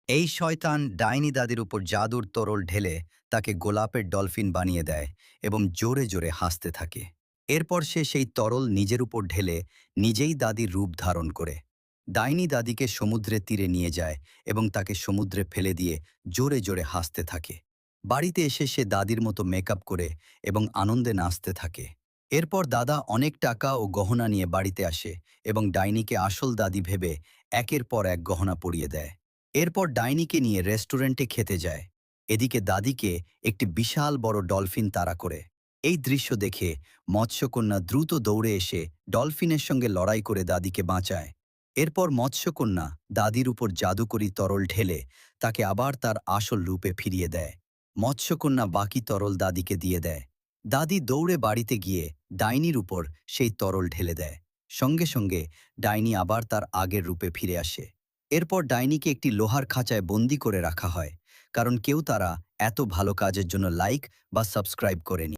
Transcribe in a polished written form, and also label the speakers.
Speaker 1: এই শয়তান ডাইনি দাদির উপর জাদুর তরল ঢেলে তাকে গোলাপের ডলফিন বানিয়ে দেয় এবং জোরে জোরে হাসতে থাকে। এরপর সে সেই তরল নিজের উপর ঢেলে নিজেই দাদির রূপ ধারণ করে। ডাইনি দাদিকে সমুদ্রের তীরে নিয়ে যায় এবং তাকে সমুদ্রে ফেলে দিয়ে জোরে জোরে হাসতে থাকে। বাড়িতে এসে সে দাদির মতো মেকআপ করে এবং আনন্দে নাচতে থাকে। এরপর দাদা অনেক টাকা ও গহনা নিয়ে বাড়িতে আসে এবং ডাইনিকে আসল দাদি ভেবে একের পর এক গহনা পরিয়ে দেয়। এরপর ডাইনিকে নিয়ে রেস্টুরেন্টে খেতে যায়। এদিকে দাদিকে একটি বিশাল বড় ডলফিন তাড়া করে। এই দৃশ্য দেখে মৎস্যকন্যা দ্রুত দৌড়ে এসে ডলফিনের সঙ্গে লড়াই করে দাদিকে বাঁচায়। এরপর মৎস্যকন্যা দাদির উপর জাদুকরি তরল ঢেলে তাকে আবার তার আসল রূপে ফিরিয়ে দেয়। মৎস্যকন্যা বাকি তরল দাদিকে দিয়ে দেয়। দাদি দৌড়ে বাড়িতে গিয়ে ডাইনির উপর সেই তরল ঢেলে দেয়। সঙ্গে সঙ্গে ডাইনি আবার তার আগের রূপে ফিরে আসে। এরপর ডাইনিকে একটি লোহার খাঁচায় বন্দি করে রাখা হয়, কারণ কেউ তারা এত ভালো কাজের জন্য লাইক বা সাবস্ক্রাইব করেনি।